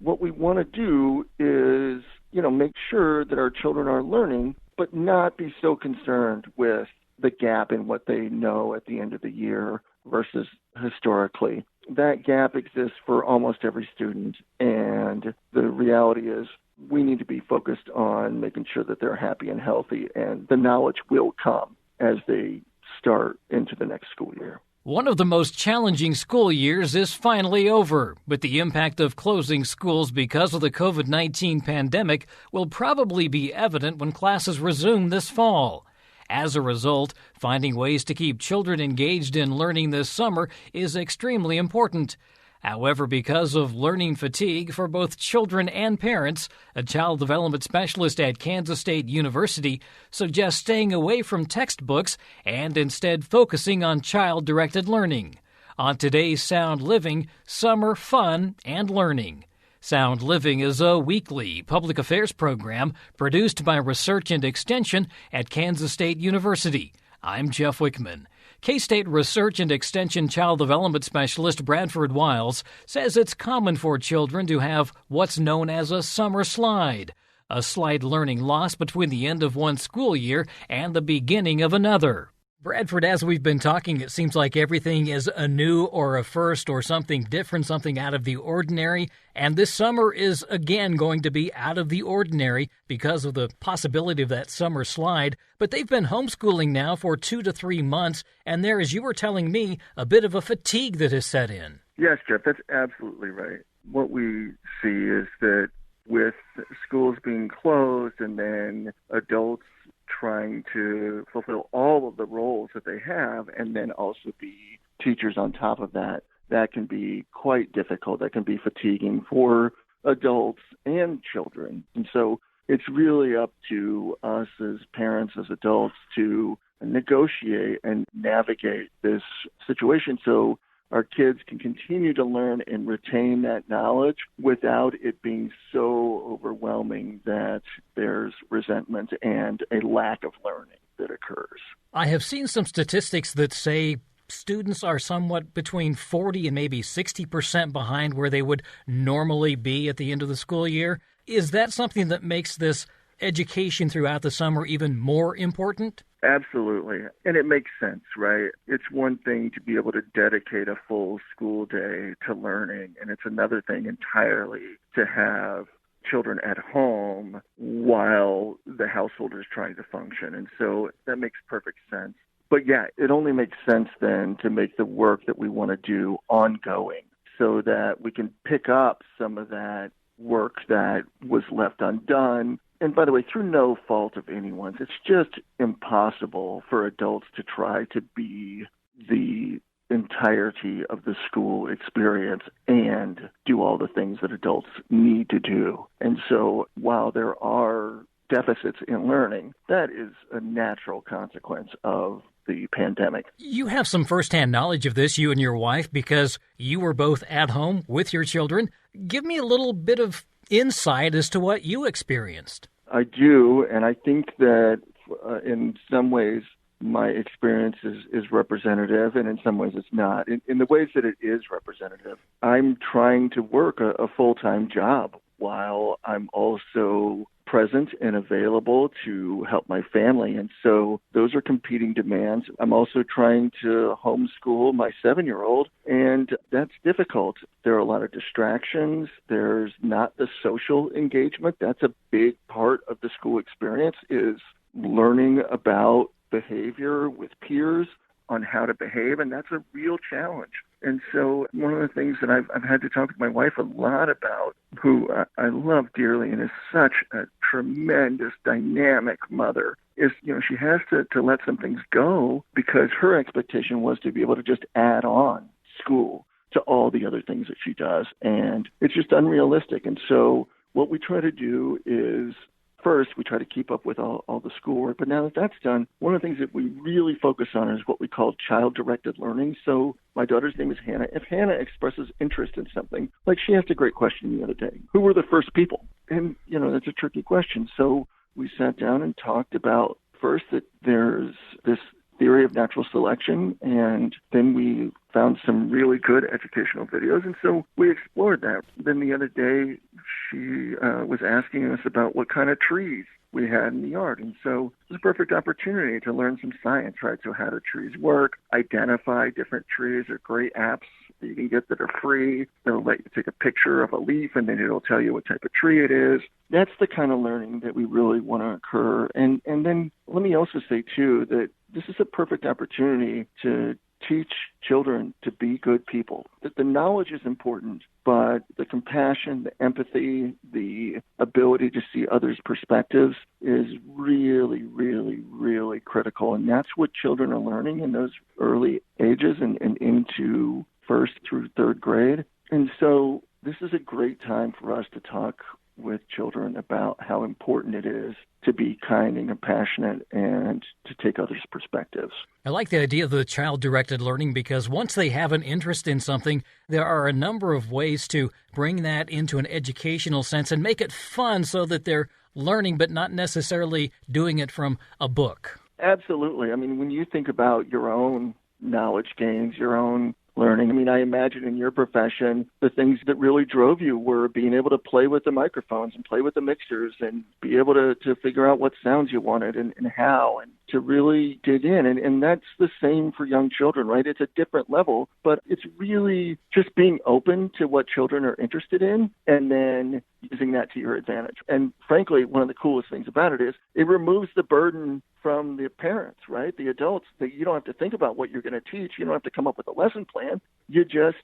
what we want to do is, make sure that our children are learning, but not be so concerned with the gap in what they know at the end of the year versus historically. That gap exists for almost every student, and the reality is we need to be focused on making sure that they're happy and healthy, and the knowledge will come as they start into the next school year. One of the most challenging school years is finally over, but the impact of closing schools because of the COVID-19 pandemic will probably be evident when classes resume this fall. As a result, finding ways to keep children engaged in learning this summer is extremely important. However, because of learning fatigue for both children and parents, a child development specialist at Kansas State University suggests staying away from textbooks and instead focusing on child-directed learning. On today's Sound Living, summer fun and learning. Sound Living is a weekly public affairs program produced by Research and Extension at Kansas State University. I'm Jeff Wichman. K-State Research and Extension Child Development Specialist Bradford Wiles says it's common for children to have what's known as a summer slide, a slight learning loss between the end of one school year and the beginning of another. Bradford, as we've been talking, it seems like everything is a new or a first or something different, something out of the ordinary. And this summer is again going to be out of the ordinary because of the possibility of that summer slide. But they've been homeschooling now for 2 to 3 months. And there, as you were telling me, a bit of a fatigue that has set in. Yes, Jeff, that's absolutely right. What we see is that with schools being closed and then adults trying to fulfill all of the roles that they have and then also be teachers on top of that, that can be quite difficult. That can be fatiguing for adults and children. And so it's really up to us as parents, as adults, to negotiate and navigate this situation so our kids can continue to learn and retain that knowledge without it being so overwhelming that there's resentment and a lack of learning that occurs. I have seen some statistics that say students are somewhat between 40 and maybe 60% behind where they would normally be at the end of the school year. Is that something that makes this education throughout the summer even more important? Absolutely. And it makes sense, right? It's one thing to be able to dedicate a full school day to learning, and it's another thing entirely to have children at home while the household is trying to function. And so that makes perfect sense. But yeah, it only makes sense then to make the work that we want to do ongoing so that we can pick up some of that work that was left undone. And by the way, through no fault of anyone's, it's just impossible for adults to try to be the entirety of the school experience and do all the things that adults need to do. And so while there are deficits in learning, that is a natural consequence of the pandemic. You have some firsthand knowledge of this, you and your wife, because you were both at home with your children. Give me a little bit of insight as to what you experienced. I do, and I think that in some ways my experience is representative, and in some ways it's not. In the ways that it is representative, I'm trying to work a full-time job while I'm also present and available to help my family. And so those are competing demands. I'm also trying to homeschool my 7-year-old, and that's difficult. There are a lot of distractions. There's not the social engagement. That's a big part of the school experience, is learning about behavior with peers, on how to behave, and that's a real challenge. And so one of the things that I've had to talk to my wife a lot about, who I love dearly and is such a tremendous, dynamic mother, is, she has to let some things go because her expectation was to be able to just add on school to all the other things that she does. And it's just unrealistic. And so what we try to do is, first, we try to keep up with all the schoolwork, but now that that's done, one of the things that we really focus on is what we call child-directed learning. So my daughter's name is Hannah. If Hannah expresses interest in something, like she asked a great question the other day, who were the first people? And, that's a tricky question. So we sat down and talked about, first, that there's this theory of natural selection, and then we found some really good educational videos, and so we explored that. Then the other day, she was asking us about what kind of trees we had in the yard. And so it was a perfect opportunity to learn some science, right? So how do trees work, identify different trees. There are great apps that you can get that are free. They'll let you take a picture of a leaf, and then it'll tell you what type of tree it is. That's the kind of learning that we really want to occur. And then let me also say, too, that this is a perfect opportunity to teach children to be good people. That the knowledge is important, but the compassion, the empathy, the ability to see others' perspectives is really, really, really critical. And that's what children are learning in those early ages and into first through third grade. And so this is a great time for us to talk with children about how important it is to be kind and compassionate and to take others' perspectives. I like the idea of the child-directed learning because once they have an interest in something, there are a number of ways to bring that into an educational sense and make it fun so that they're learning but not necessarily doing it from a book. Absolutely. I mean, when you think about your own knowledge gains, your own learning. I mean, I imagine in your profession, the things that really drove you were being able to play with the microphones and play with the mixers and be able to figure out what sounds you wanted and how, and to really dig in. And that's the same for young children, right? It's a different level, but it's really just being open to what children are interested in and then using that to your advantage. And frankly, one of the coolest things about it is it removes the burden from the parents, right? The adults, that you don't have to think about what you're going to teach. You don't have to come up with a lesson plan. You just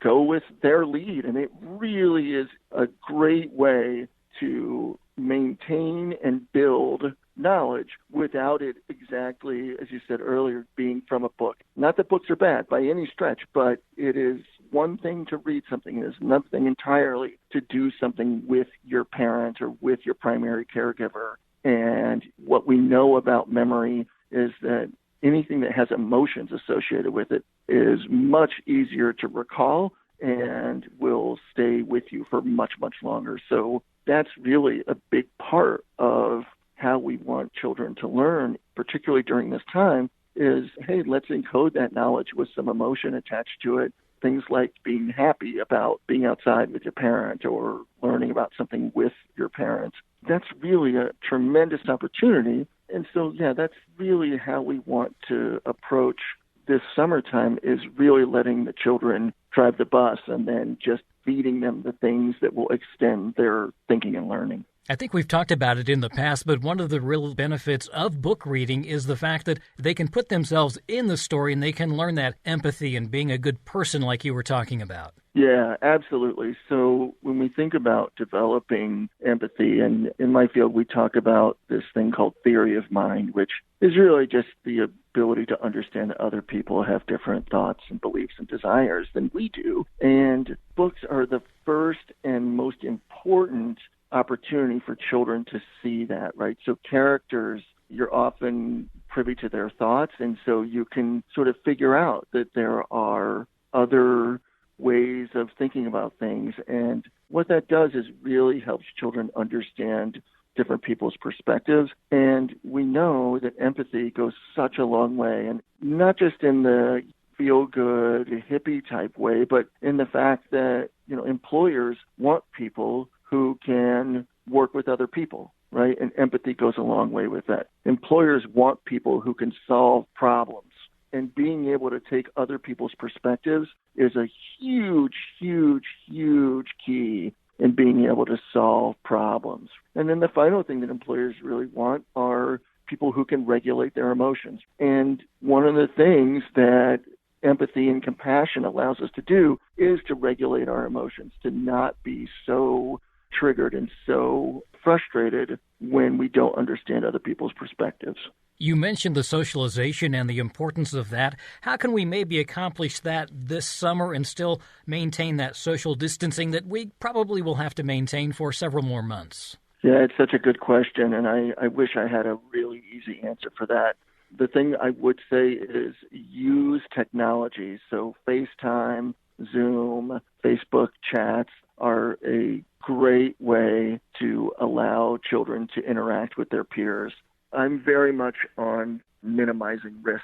go with their lead. And it really is a great way to maintain and build knowledge without it exactly, as you said earlier, being from a book. Not that books are bad by any stretch, but it is one thing to read something. It is another thing entirely to do something with your parent or with your primary caregiver. And what we know about memory is that anything that has emotions associated with it is much easier to recall and will stay with you for much, much longer. So that's really a big part of how we want children to learn, particularly during this time, is, hey, let's encode that knowledge with some emotion attached to it. Things like being happy about being outside with your parent or learning about something with your parents. That's really a tremendous opportunity. And so, yeah, that's really how we want to approach this summertime, is really letting the children drive the bus and then just feeding them the things that will extend their thinking and learning. I think we've talked about it in the past, but one of the real benefits of book reading is the fact that they can put themselves in the story and they can learn that empathy and being a good person like you were talking about. Yeah, absolutely. So when we think about developing empathy, and in my field we talk about this thing called theory of mind, which is really just the ability to understand that other people have different thoughts and beliefs and desires than we do. And books are the first and most important opportunity for children to see that, right? So characters, you're often privy to their thoughts, and so you can sort of figure out that there are other ways of thinking about things. And what that does is really helps children understand different people's perspectives. And we know that empathy goes such a long way, and not just in the feel-good, hippie type way, but in the fact that, you know, employers want people who can work with other people, right? And empathy goes a long way with that. Employers want people who can solve problems. And being able to take other people's perspectives is a huge, huge, huge key in being able to solve problems. And then the final thing that employers really want are people who can regulate their emotions. And one of the things that empathy and compassion allows us to do is to regulate our emotions, to not be so triggered and so frustrated when we don't understand other people's perspectives. You mentioned the socialization and the importance of that. How can we maybe accomplish that this summer and still maintain that social distancing that we probably will have to maintain for several more months? Yeah, it's such a good question, and I wish I had a really easy answer for that. The thing I would say is use technology. So FaceTime, Zoom, Facebook chats are a great way to allow children to interact with their peers. I'm very much on minimizing risk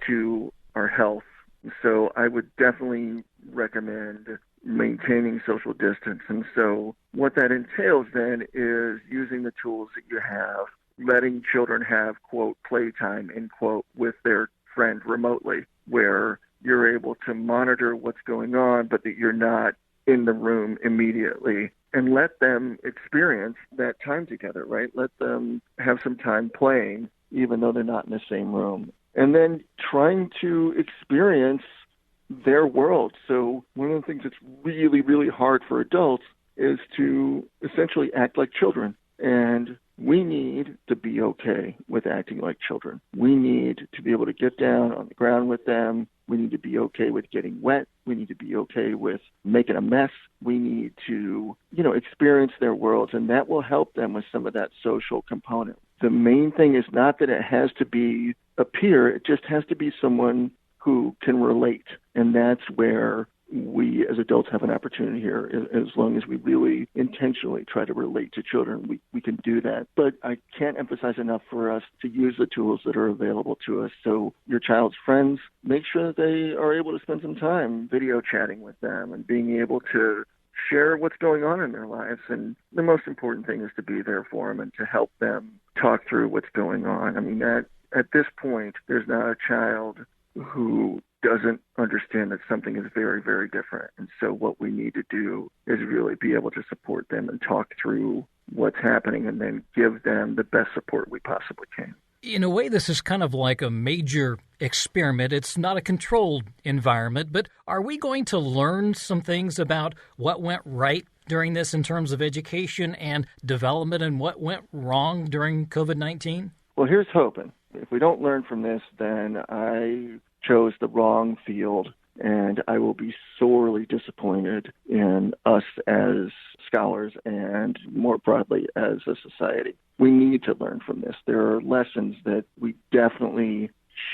to our health. So I would definitely recommend maintaining social distance. And so what that entails then is using the tools that you have, letting children have, quote, playtime, end quote, with their friend remotely, where you're able to monitor what's going on, but that you're not in the room immediately, and let them experience that time together, right? Let them have some time playing, even though they're not in the same room. And then trying to experience their world. So one of the things that's really, really hard for adults is to essentially act like children. And we need to be okay with acting like children. We need to be able to get down on the ground with them. We need to be okay with getting wet. We need to be okay with making a mess. We need to, experience their worlds, and that will help them with some of that social component. The main thing is not that it has to be a peer. It just has to be someone who can relate. And that's where we as adults have an opportunity here. As long as we really intentionally try to relate to children, we can do that. But I can't emphasize enough for us to use the tools that are available to us. So your child's friends, make sure that they are able to spend some time video chatting with them and being able to share what's going on in their lives. And the most important thing is to be there for them and to help them talk through what's going on. I mean, at this point, there's not a child who doesn't understand that something is very, very different. And so what we need to do is really be able to support them and talk through what's happening and then give them the best support we possibly can. In a way, this is kind of like a major experiment. It's not a controlled environment, but are we going to learn some things about what went right during this in terms of education and development and what went wrong during COVID-19? Well, here's hoping. If we don't learn from this, then I chose the wrong field, and I will be sorely disappointed in us as scholars and more broadly as a society. We need to learn from this. There are lessons that we definitely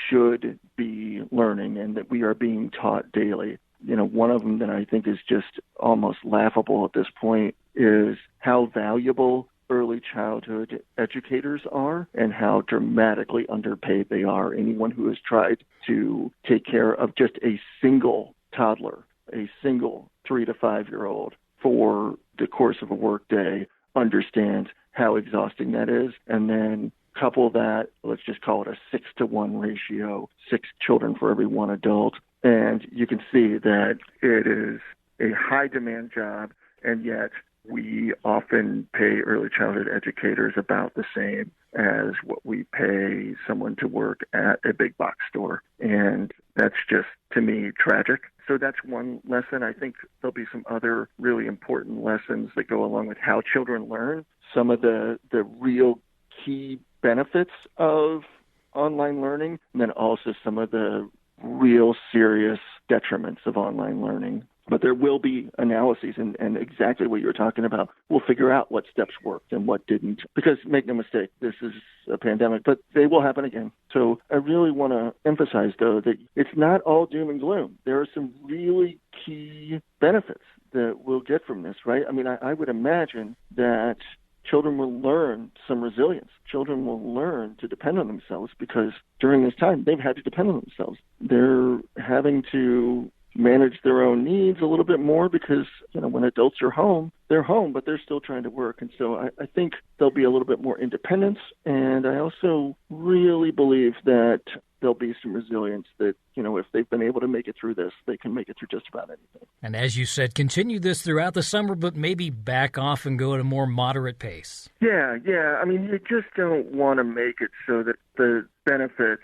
should be learning and that we are being taught daily. One of them that I think is just almost laughable at this point is how valuable early childhood educators are and how dramatically underpaid they are. Anyone who has tried to take care of just a single toddler, a single 3 to 5-year-old for the course of a workday understands how exhausting that is. And then couple that, let's just call it a 6-to-1 ratio, 6 children for every 1 adult. And you can see that it is a high demand job, and yet we often pay early childhood educators about the same as what we pay someone to work at a big box store. And that's just, to me, tragic. So that's one lesson. I think there'll be some other really important lessons that go along with how children learn. Some of the real key benefits of online learning, and then also some of the real serious detriments of online learning. But there will be analyses, and exactly what you're talking about. We'll figure out what steps worked and what didn't. Because make no mistake, this is a pandemic, but they will happen again. So I really want to emphasize, though, that it's not all doom and gloom. There are some really key benefits that we'll get from this, right? I mean, I would imagine that children will learn some resilience. Children will learn to depend on themselves because during this time, they've had to depend on themselves. They're having to manage their own needs a little bit more because, when adults are home, they're home, but they're still trying to work. And so I think there'll be a little bit more independence. And I also really believe that there'll be some resilience that, if they've been able to make it through this, they can make it through just about anything. And as you said, continue this throughout the summer, but maybe back off and go at a more moderate pace. Yeah. I mean, you just don't want to make it so that the benefits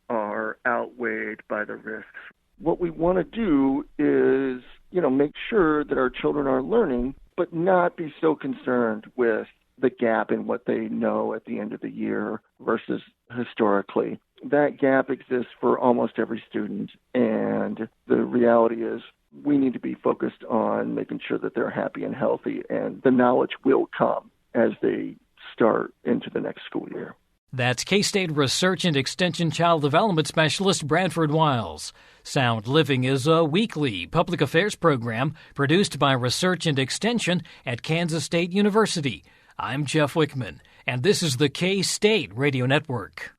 are outweighed by the risks. What we want to do is, make sure that our children are learning, but not be so concerned with the gap in what they know at the end of the year versus historically. That gap exists for almost every student, and the reality is we need to be focused on making sure that they're happy and healthy, and the knowledge will come as they start into the next school year. That's K-State Research and Extension Child Development Specialist Bradford Wiles. Sound Living is a weekly public affairs program produced by Research and Extension at Kansas State University. I'm Jeff Wichman, and this is the K-State Radio Network.